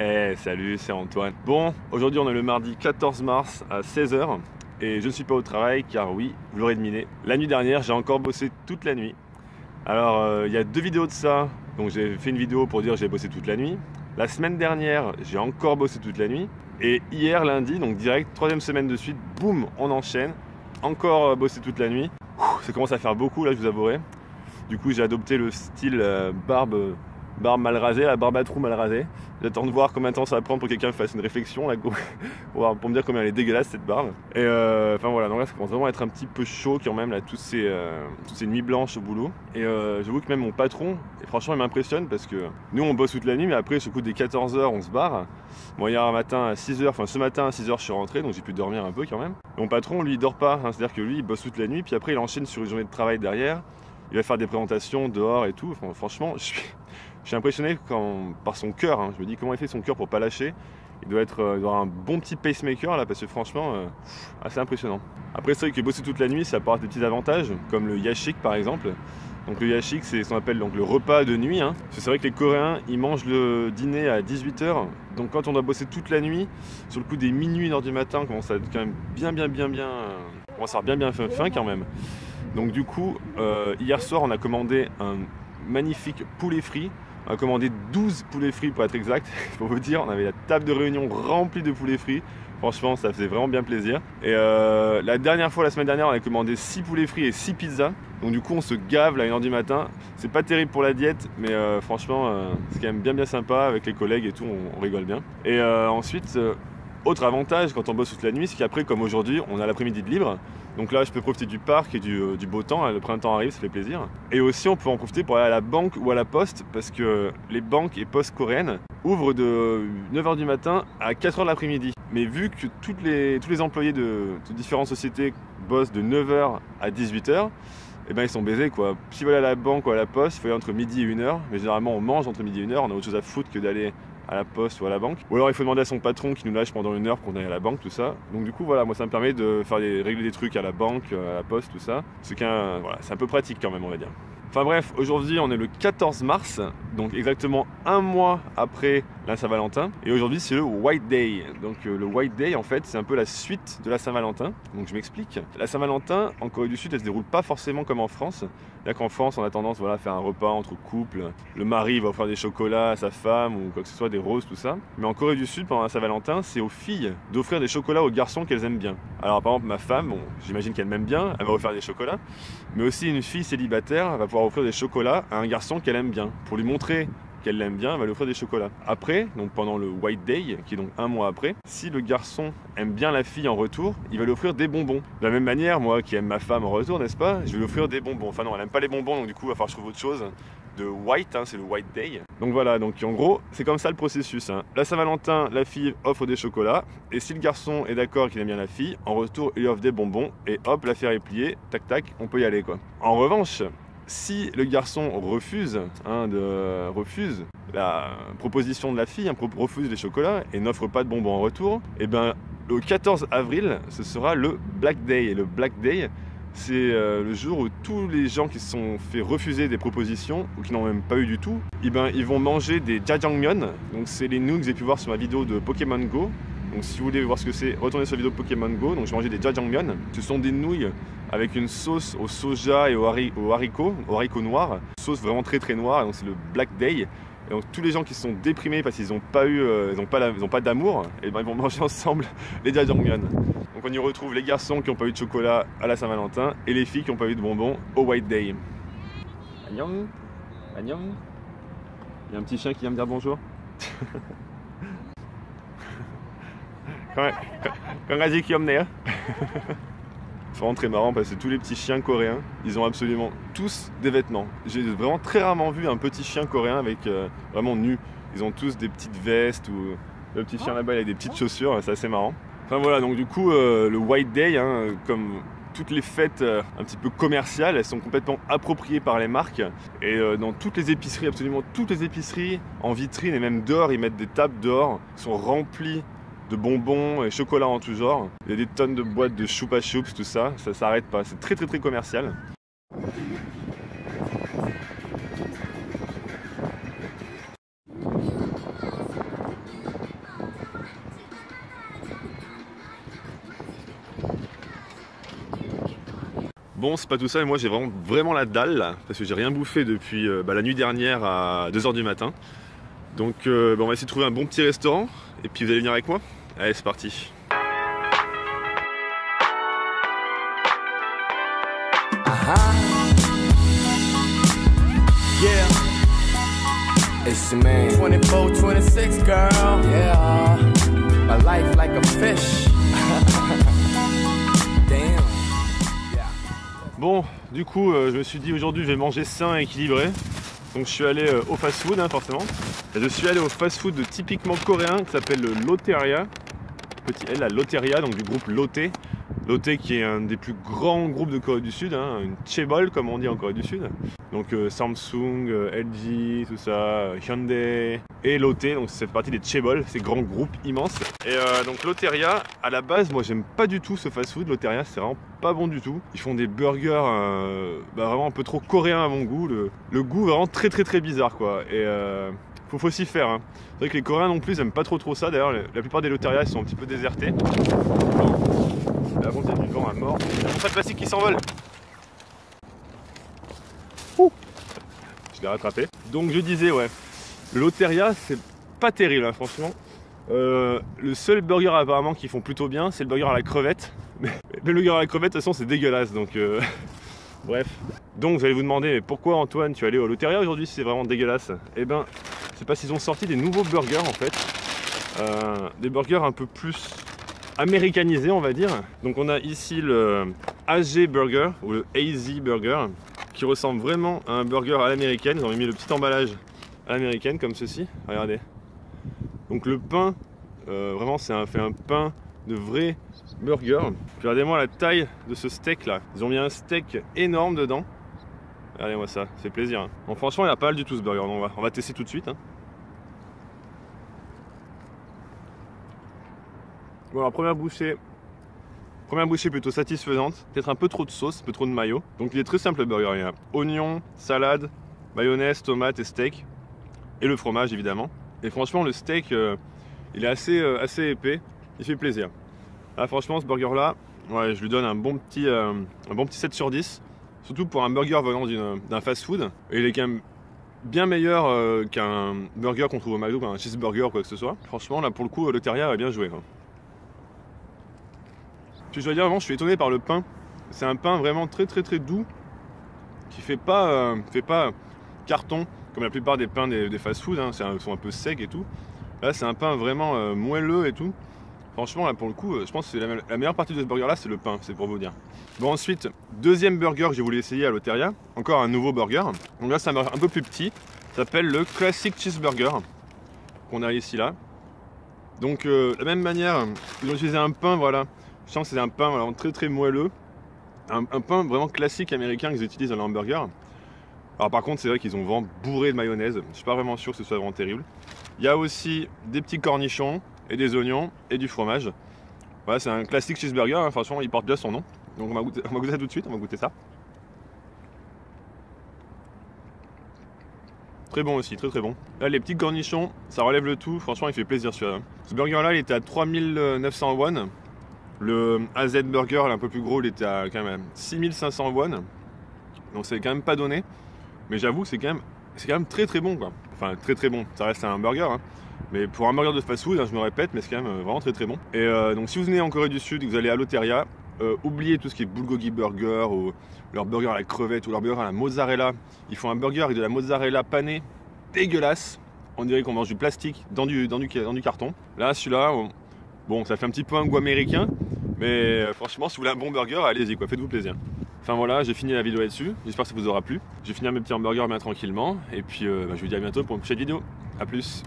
Eh salut, c'est Antoine. Bon, aujourd'hui on est le mardi 14 mars à 16 h et je ne suis pas au travail car oui, vous l'aurez deviné, la nuit dernière j'ai encore bossé toute la nuit. Alors il y a 2 vidéos de ça, donc j'ai fait une vidéo pour dire que j'ai bossé toute la nuit. La semaine dernière j'ai encore bossé toute la nuit et hier lundi, donc direct, 3e semaine de suite, boum, on enchaîne. Encore bossé toute la nuit. Ça commence à faire beaucoup là, je vous avouerai. Du coup j'ai adopté le style barbe mal rasée, la barbe à trous mal rasée. J'attends de voir combien de temps ça va prendre pour que quelqu'un fasse une réflexion là, pour me dire combien elle est dégueulasse cette barbe. Et enfin voilà, donc là ça commence vraiment à être un petit peu chaud quand même là, toutes ces nuits blanches au boulot. Et j'avoue que même mon patron, et franchement il m'impressionne parce que nous on bosse toute la nuit, mais après ce coup des 14 h on se barre. Bon, hier matin à 6 h, enfin ce matin à 6 h je suis rentré, donc j'ai pu dormir un peu quand même. Mon patron lui il dort pas, hein, c'est-à-dire que lui il bosse toute la nuit, puis après il enchaîne sur une journée de travail derrière. Il va faire des présentations dehors et tout. Enfin, franchement, je suis impressionné par son cœur. Hein. Je me dis comment il fait son cœur pour pas lâcher. Il doit avoir un bon petit pacemaker là, parce que franchement, assez impressionnant. Après, c'est vrai que bosser toute la nuit, ça apporte des petits avantages, comme le yashik par exemple. Donc le yashik, c'est ce qu'on appelle donc, le repas de nuit. Hein. C'est vrai que les Coréens, ils mangent le dîner à 18 h. Donc quand on doit bosser toute la nuit, sur le coup des minuit, 1 h du matin, on commence à être quand même bien, on commence à avoir bien faim quand même. Donc du coup, hier soir, on a commandé un magnifique poulet frit. On a commandé 12 poulets frits pour être exact. Pour vous dire, on avait la table de réunion remplie de poulets frits. Franchement, ça faisait vraiment bien plaisir. Et la dernière fois, la semaine dernière, on a commandé 6 poulets frits et 6 pizzas. Donc du coup, on se gave là, à 1 h du matin. C'est pas terrible pour la diète, mais franchement, c'est quand même bien sympa avec les collègues et tout, on rigole bien. Et ensuite, autre avantage quand on bosse toute la nuit, c'est qu'après, comme aujourd'hui, on a l'après-midi de libre. Donc là, je peux profiter du parc et du beau temps. Le printemps arrive, ça fait plaisir. Et aussi, on peut en profiter pour aller à la banque ou à la poste, parce que les banques et postes coréennes ouvrent de 9 h du matin à 4 h de l'après-midi. Mais vu que tous les employés de différentes sociétés bossent de 9 h à 18 h, eh ben ils sont baisés quoi. Si vous allez à la banque ou à la poste, il faut aller entre midi et 1 h. Mais généralement, on mange entre midi et 1 h. On a autre chose à foutre que d'aller à la poste ou à la banque. Ou alors il faut demander à son patron qui nous lâche pendant 1 h pour qu'on aille à la banque, tout ça. Donc du coup voilà, moi ça me permet de régler des trucs à la banque, à la poste, tout ça. C'est un peu pratique quand même, on va dire. Enfin bref, aujourd'hui on est le 14 mars, donc exactement un mois après la Saint-Valentin. Et aujourd'hui c'est le White Day. Donc le White Day en fait c'est un peu la suite de la Saint-Valentin. Donc je m'explique. La Saint-Valentin en Corée du Sud elle se déroule pas forcément comme en France. C'est-à-dire qu'en France on a tendance à faire un repas entre couples. Le mari va offrir des chocolats à sa femme ou quoi que ce soit, des roses, tout ça. Mais en Corée du Sud pendant la Saint-Valentin c'est aux filles d'offrir des chocolats aux garçons qu'elles aiment bien. Alors par exemple ma femme, bon, j'imagine qu'elle m'aime bien, elle va offrir des chocolats. Mais aussi une fille célibataire va pouvoir offrir des chocolats à un garçon qu'elle aime bien. Pour lui montrer qu'elle l'aime bien, elle va lui offrir des chocolats. Après, donc pendant le White Day, qui est donc un mois après, si le garçon aime bien la fille en retour, il va lui offrir des bonbons. De la même manière, moi qui aime ma femme en retour, n'est-ce pas, je vais lui offrir des bonbons. Enfin non, elle aime pas les bonbons, donc du coup, il va falloir que je trouve autre chose. De white, hein, c'est le White Day. Donc voilà, donc en gros, c'est comme ça le processus. Hein. La Saint-Valentin, la fille offre des chocolats, et si le garçon est d'accord qu'il aime bien la fille, en retour, il lui offre des bonbons, et hop, l'affaire est pliée, tac tac, on peut y aller quoi. En revanche, si le garçon refuse la proposition de la fille, refuse les chocolats et n'offre pas de bonbons en retour, et ben le 14 avril, ce sera le Black Day. Et le Black Day, c'est le jour où tous les gens qui se sont fait refuser des propositions ou qui n'en ont même pas eu du tout, et ben ils vont manger des jjajangmyeon. Donc c'est les nouilles que vous avez pu voir sur ma vidéo de Pokémon Go. Donc si vous voulez voir ce que c'est, retournez sur la vidéo Pokémon Go. Donc j'ai mangé des jjajangmyeon. Ce sont des nouilles avec une sauce au soja et aux haricots noirs. Une sauce vraiment très noire, donc c'est le Black Day. Et donc tous les gens qui sont déprimés parce qu'ils n'ont pas d'amour, et ben ils vont manger ensemble les jjajangmyeon. Donc on y retrouve les garçons qui n'ont pas eu de chocolat à la Saint-Valentin et les filles qui n'ont pas eu de bonbons au White Day. Annyeong, annyeong. Il y a un petit chien qui vient me dire bonjour. 강아지 귀엽네요. C'est vraiment très marrant parce que tous les petits chiens coréens, ils ont absolument tous des vêtements. J'ai vraiment très rarement vu un petit chien coréen avec vraiment nu. Ils ont tous des petites vestes ou le petit chien là-bas il a des petites chaussures, c'est assez marrant. Enfin voilà, donc du coup le White Day, hein, comme toutes les fêtes un petit peu commerciales, elles sont complètement appropriées par les marques. Et dans toutes les épiceries, absolument toutes les épiceries, en vitrine et même dehors, ils mettent des tables dehors qui sont remplies de bonbons et chocolat en tout genre. Il y a des tonnes de boîtes de choupa choups, tout ça, ça s'arrête pas, c'est très commercial. Bon, c'est pas tout ça, mais moi j'ai vraiment la dalle là, parce que j'ai rien bouffé depuis la nuit dernière à 2 h du matin. Donc on va essayer de trouver un bon petit restaurant, et puis vous allez venir avec moi. Allez, c'est parti. Yeah, it's your man 24, 26 girl. Yeah, my life like a fish. Damn. Bon, du coup, je me suis dit aujourd'hui je vais manger sain et équilibré. Donc je suis allé au fast-food, forcément. Et je suis allé au fast-food typiquement coréen qui s'appelle le Lotteria. Petit L, la Lotteria, donc du groupe Lotte. Lotte qui est un des plus grands groupes de Corée du Sud, une chaebol comme on dit en Corée du Sud. Donc Samsung, LG, tout ça, Hyundai et Lotte, donc c'est partie des chaebol, ces grands groupes immenses. Et donc Lotteria, à la base, moi j'aime pas du tout ce fast-food. Lotteria, c'est vraiment pas bon du tout. Ils font des burgers vraiment un peu trop coréens à mon goût. Le goût vraiment très bizarre quoi. Et faut s'y faire. Hein. C'est vrai que les Coréens non plus ils aiment pas trop ça. D'ailleurs, la plupart des Lotteria ils sont un petit peu désertés. Là, bon, il y a du vent à mort. Il y a mon sac plastique qui s'envole. Je l'ai rattrapé. Donc je disais, ouais, le Lotteria c'est pas terrible, hein, franchement. Le seul burger apparemment qu'ils font plutôt bien, c'est le burger à la crevette. Mais le burger à la crevette, de toute façon, c'est dégueulasse. Donc bref. Donc vous allez vous demander, mais pourquoi Antoine, tu es allé au Lotteria aujourd'hui si c'est vraiment dégueulasse? Eh ben, c'est parce qu'ils ont sorti des nouveaux burgers en fait. Des burgers un peu plus américanisé on va dire. Donc on a ici le AG Burger ou le AZ Burger qui ressemble vraiment à un burger à l'américaine. Ils ont mis le petit emballage à l'américaine comme ceci, regardez. Donc le pain, vraiment c'est fait un pain de vrai burger. Puis regardez-moi la taille de ce steak là. Ils ont mis un steak énorme dedans. Regardez-moi ça, ça fait plaisir. Bon, franchement il n'y a pas mal du tout ce burger, donc on va tester tout de suite. Bon, alors première bouchée plutôt satisfaisante, peut-être un peu trop de sauce, un peu trop de mayo. Donc il est très simple le burger, il y a oignon, salade, mayonnaise, tomate et steak. Et le fromage évidemment. Et franchement le steak, il est assez épais, il fait plaisir. Là franchement ce burger là, ouais, je lui donne un bon petit 7 sur 10. Surtout pour un burger venant d'un fast food. Et il est quand même bien meilleur qu'un burger qu'on trouve au McDo, un cheeseburger ou quoi que ce soit. Franchement là pour le coup le Lotteria a bien joué quoi. Puis je dois dire vraiment, je suis étonné par le pain. C'est un pain vraiment très doux qui fait pas carton comme la plupart des pains des fast-food. Hein. Ils sont un peu secs et tout. Là, c'est un pain vraiment moelleux et tout. Franchement, là pour le coup, je pense que c'est la meilleure partie de ce burger là, c'est le pain, c'est pour vous dire. Bon, ensuite, deuxième burger que j'ai voulu essayer à Lotteria. Encore un nouveau burger. Donc là, c'est un burger un peu plus petit. Ça s'appelle le Classic Cheeseburger qu'on a ici là. Donc, de la même manière, ils ont utilisé un pain, voilà. Je sens que c'est un pain vraiment très moelleux. Un pain vraiment classique américain qu'ils utilisent dans leur hamburger. Alors par contre c'est vrai qu'ils ont vraiment bourré de mayonnaise. Je suis pas vraiment sûr que ce soit vraiment terrible. Il y a aussi des petits cornichons et des oignons et du fromage. Voilà, c'est un classique cheeseburger, hein. Franchement il porte bien son nom. Donc on va goûter ça tout de suite, on va goûter ça. Très bon aussi, très bon. Là les petits cornichons, ça relève le tout, franchement il fait plaisir celui-là. Ce burger là il était à 3900 won. Le AZ Burger, un peu plus gros, il était à quand même 6500 won. Donc c'est quand même pas donné. Mais j'avoue que c'est quand même très bon quoi. Enfin très bon, ça reste un burger. Hein. Mais pour un burger de fast-food, hein, je me répète, mais c'est quand même vraiment très bon. Et donc si vous venez en Corée du Sud et que vous allez à Lotteria, oubliez tout ce qui est bulgogi burger ou leur burger à la crevette ou leur burger à la mozzarella. Ils font un burger avec de la mozzarella panée dégueulasse. On dirait qu'on mange du plastique dans du carton. Là celui-là, bon ça fait un petit peu un goût américain. Mais franchement, si vous voulez un bon burger, allez-y quoi, faites-vous plaisir. Enfin voilà, j'ai fini la vidéo là-dessus. J'espère que ça vous aura plu. Je vais finir mes petits hamburgers bien tranquillement. Et puis je vous dis à bientôt pour une prochaine vidéo. A plus.